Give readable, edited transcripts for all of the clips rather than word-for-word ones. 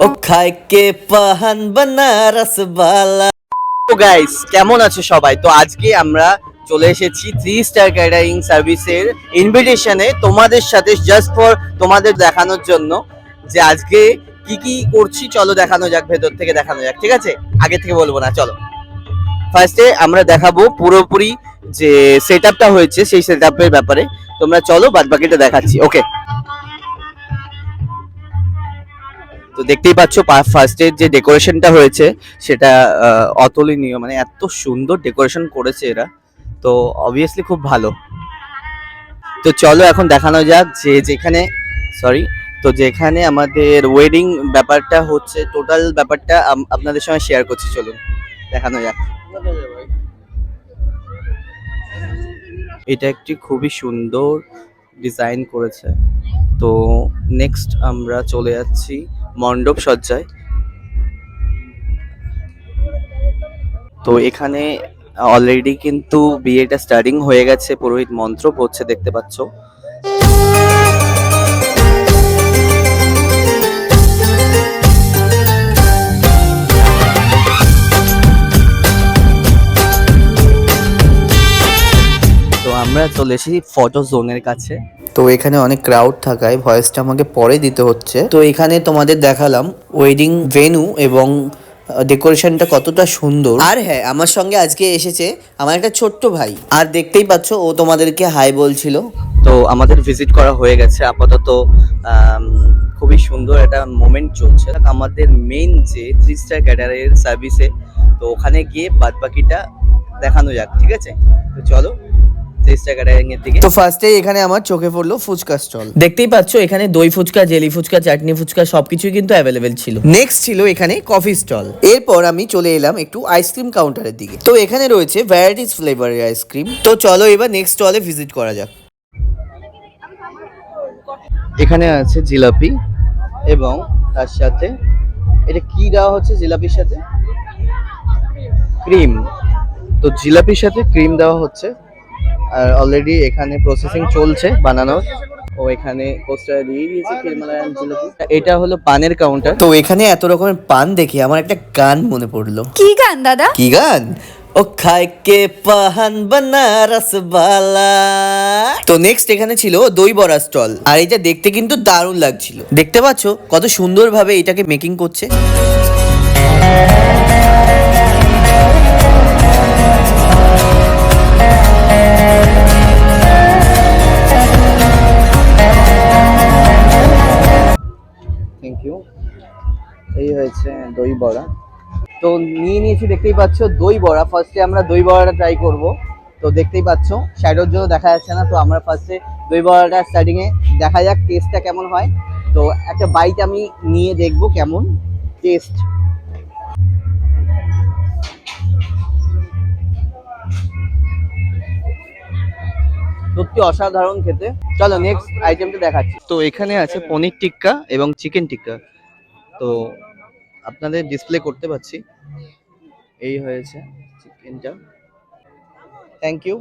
ও খায় কে পাহান বানারস বালা। তো গাইস, কেমন আছো সবাই? তো আজকে আমরা চলে এসেছি 3 স্টার ক্যাটারিং সার্ভিসের ইনভিটেশনে তোমাদের সাথে, জাস্ট ফর তোমাদের দেখানোর জন্য যে আজকে কি কি করছি। চলো দেখানো যাক, ভেতর থেকে দেখানো যাক, ঠিক আছে? আগে থেকে বলবো না, চলো। ফার্স্টে আমরা দেখাবো পুরোপুরি যে সেট আপটা হয়েছে, সেই সেট আপের ব্যাপারে। তোমরা চলো, বাদ বাকিটা দেখাচ্ছি, ওকে? তো দেখতেই পাচ্ছ ফার্স্টের যে ডেকোরেশনটা হয়েছে সেটা অতুলনীয়, মানে এত সুন্দর ডেকোরেশন করেছে এরা, তো অবভিয়াসলি খুব ভালো। তো চলো এখন দেখানো যাক যে যেখানে, সরি, তো যেখানে আমাদের ওয়েডিং ব্যাপারটা হচ্ছে, টোটাল ব্যাপারটা আপনাদের সঙ্গে শেয়ার করছি, চলুন দেখানো যাক। এটা একটি খুবই সুন্দর ডিজাইন করেছে। তো নেক্সট আমরা চলে যাচ্ছি মণ্ডপ সজ্জায়। তো এখানে অলরেডি কিন্তু বিয়েটা স্টার্টিং হয়ে গেছে, পুরোহিত মন্ত্র পড়ছে, দেখতে পাচ্ছ। তো আমরা চলে এসেছি ফটো জোনের কাছে। তো এখানে অনেক ক্রাউড থাকায় ভয়েসটা আমাকে পরে দিতে হচ্ছে। তো এখানে তোমাদের দেখালাম ওয়েডিং ভেন্যু এবং ডেকোরেশনটা কতটা সুন্দর। আর হ্যাঁ, আমার সঙ্গে আজকে এসেছে আমার একটা ছোট্ট ভাই, আর দেখতেই পাচ্ছ ও তোমাদেরকে হাই বলছিল। তো আমাদের ভিজিট করা হয়ে গেছে আপাতত। খুবই সুন্দর একটা মোমেন্ট চলছে আমাদের মেইন যে 3 স্টার ক্যাটারিং সার্ভিসে। তো ওখানে গিয়ে বাদ বাকিটা দেখানো যাক, ঠিক আছে? তো চলো তো ফার্স্টে এখানে আমার চোখে পড়লো ফুচকা স্টল। দেখতেই পাচ্ছ এখানে দই ফুচকা, জেলি ফুচকা, চাটনি ফুচকা সবকিছুই কিন্তু অ্যাভেলেবেল ছিল। নেক্সট ছিল এখানে কফি স্টল। এরপর আমি চলে এলাম একটু আইসক্রিম কাউন্টারের দিকে। তো এখানে রয়েছে ভ্যারাইটিস ফ্লেভারের আইসক্রিম। তো চলো এবার নেক্সট স্টলে ভিজিট করা যাক। এখানে আছে জিলাপি এবং তার সাথে এটা কি দেওয়া হচ্ছে, জিলাপির সাথে ক্রিম। তো জিলাপির সাথে ক্রিম দেওয়া হচ্ছে, আর অলরেডি এখানে প্রসেসিং চলছে বানানোর। ও এখানে পোস্টার দিয়ে দিয়েছে কিরমালায়ান জিলাপি। এটা হলো পানের কাউন্টার। তো এখানে এত রকমের পান দেখে আমার একটা গান মনে পড়লো। কি গান দাদা? কি গান? ও খায় কে পাহান বানারস বালা। তো নেক্সট এখানে ছিল দই বড়া স্টল, আর এটা দেখতে কিন্তু দারুণ লাগছিল। দেখতে পাচ্ছ কত সুন্দরভাবে এটাকে মেকিং করছে। Thank you. এই হয়েছে দই বড়া। তো নিয়ে নিয়েছি, দেখতেই পাচ্ছ দই বড়া। ফার্স্টে আমরা দই বড়াটা ট্রাই করব। তো দেখতেই পাচ্ছ শ্যাডোর জন্য দেখা যাচ্ছে না, তো আমরা ফার্স্টে দই বড়াটা স্টার্টিংয়ে দেখা যাক টেস্টটা কেমন হয়। তো একটা বাইট আমি নিয়ে দেখব কেমন টেস্ট। সত্যি অসাধারণ খেতে। চলো নেক্সট আইটেমটা দেখাচ্ছি। তো এখানে আছে পনির টিক্কা এবং চিকেন টিক্কা। তো আপনাদের ডিসপ্লে করতে পারছি। এই হয়েছে চিকেনটা। Thank you.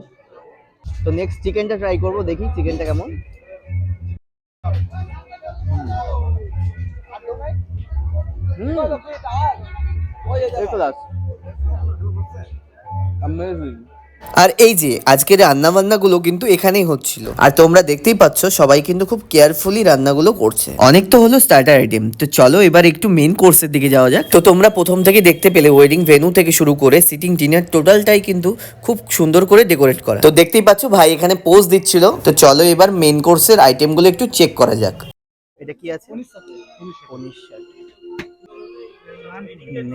তো নেক্সট চিকেনটা ট্রাই করব, দেখি চিকেনটা কেমন। আর এই যে আজকের রান্না বান্নাগুলো কিন্তু এখানেই হচ্ছিল, আর তোমরা দেখতেই পাচ্ছ সবাই কিন্তু খুব কেয়ারফুলি রান্নাগুলো করছে। অনেক তো হলো স্টার্টার আইটেম, তো চলো এবার একটু মেন কোর্সের দিকে যাওয়া যাক। তো তোমরা প্রথম থেকে দেখতে পেলে ওয়েডিং ভেন্যু থেকে শুরু করে সিটিং ডিনার টোটালটাই কিন্তু খুব সুন্দর করে ডেকোরেট করা। তো দেখতেই পাচ্ছ ভাই এখানে পোজ দিচ্ছিল। তো চলো এবার মেন কোর্সের আইটেমগুলো একটু চেক করা যাক। এটা কি আছে?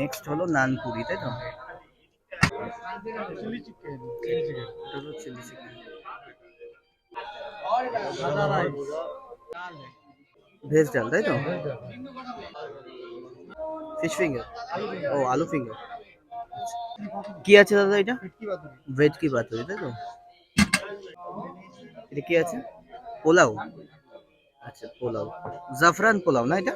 নেক্সট হলো নানপুরি, তাই তো? ভেজ ডাল, তাই তো? ফিশ ফিঙ্গার, ও আলু ফিঙ্গার। কি আছে দাদা এটা? ভেটকি পাতুরি, তাই তো? এটা কি আছে? পোলাও। আচ্ছা পোলাও, জাফরান পোলাও না এটা?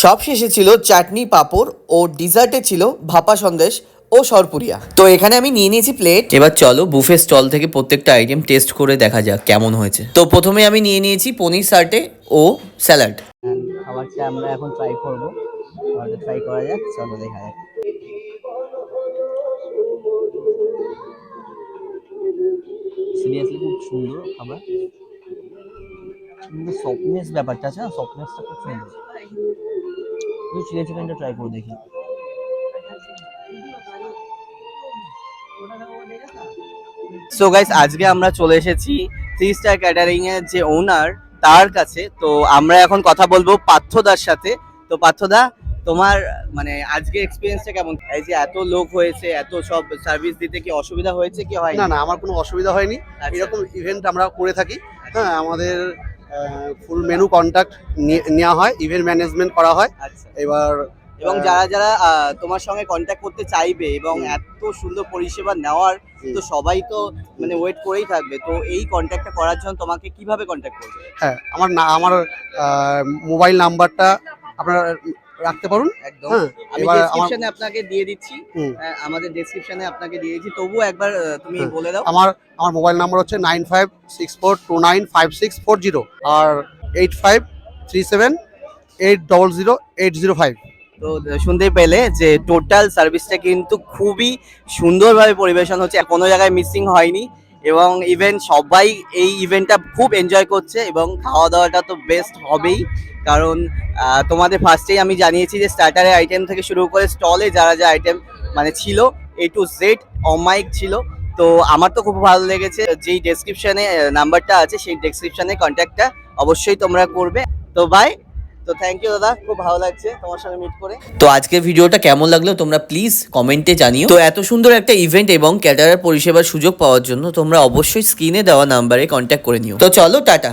সব শেষে ছিল চাটনি, পাঁপড় ও ডিজার্টে ছিল ভাপা সন্দেশ ও সরপুরিয়া। তো এখানে আমি নিয়ে নিয়েছি প্লেট। এবার চলো বুফে স্টল থেকে প্রত্যেকটা আইটেম টেস্ট করে দেখা যাক কেমন হয়েছে। তো প্রথমে আমি নিয়ে নিয়েছি পনির সাটে ও স্যালাড। খাবারটা আমরা এখন ট্রাই করবো, ট্রাই করা যাক, চলো দেখা যাক। সিরিয়াসলি খুব সুন্দর খাবার, কিন্তু সফটনেস ব্যাপারটা আছে না, সফটনেসটা খুব সুন্দর। চিলি চিকেনটা ট্রাই করে দেখি। সো গাইস, আজকে আমরা চলে এসেছি 3 স্টার ক্যাটারিং এর যে ওনার তার কাছে। তো আমরা এখন কথা বলবো পার্থদার সাথে। তো পার্থদা, তোমার মানে আজকে এক্সপিরিয়েন্সটা কেমন? এই যে এত লোক হয়েছে, এত সব সার্ভিস দিতে কি অসুবিধা হয়েছে কি হয়? না না, আমার কোনো অসুবিধা হয়নি। এরকম ইভেন্ট আমরা করে থাকি। হ্যাঁ, আমাদের ফুল মেনু কন্ট্যাক্ট নেওয়া হয়, ইভেন্ট ম্যানেজমেন্ট করা হয়। আচ্ছা। এবার এবং যারা যারা তোমার সঙ্গে কন্ট্যাক্ট করতে চাইবে এবং এত সুন্দর পরিষেবা নেওয়ার, তো সবাই তো মানে ওয়েট করেই থাকবে। তো এই কন্ট্যাক্টটা করার জন্য তোমাকে কিভাবে কন্ট্যাক্ট করবে? হ্যাঁ, আমার মোবাইল নাম্বারটা আপনারা রাখতে পারুন। একদম। হ্যাঁ, আমি এবার ডেসক্রিপশনে আপনাকে দিয়ে দিচ্ছি। আমাদের ডেসক্রিপশনে আপনাকে দিয়ে দিচ্ছি, তবুও একবার তুমি বলে দাও। আমার মোবাইল নাম্বার হচ্ছে 9564295640 আর 8537800805। তো শুনতে পেলে যে টোটাল সার্ভিসটা কিন্তু খুবই সুন্দরভাবে পরিবেশন হচ্ছে, কোনো জায়গায় মিসিং হয়নি। এবং ইভেন সবাই এই ইভেন্টটা খুব এনজয় করছে, এবং খাওয়া দাওয়াটা তো বেস্ট হবেই। কারণ তোমাদের ফার্স্টেই আমি জানিয়েছি যে স্টার্টারের আইটেম থেকে শুরু করে স্টলে যারা যা আইটেম মানে ছিল A to Z অমাইক ছিল। তো আমার তো খুব ভালো লেগেছে। যেই ডেসক্রিপশনে নাম্বারটা আছে সেই ডেসক্রিপশনে কন্ট্যাক্টটা অবশ্যই তোমরা করবে। তো বাই। তো থ্যাংক ইউ দাদা, খুব ভালো লাগছে তোমার সঙ্গে মিট করে। তো আজকের ভিডিওটা কেমন লাগলো তোমরা প্লিজ কমেন্টে জানিও। তো এত সুন্দর একটা ইভেন্ট এবং ক্যাটারার পরিষেবার সুযোগ পাওয়ার জন্য তোমরা অবশ্যই স্ক্রিনে দেওয়া নাম্বারে কন্ট্যাক্ট করে নিও। তো চলো, টাটা।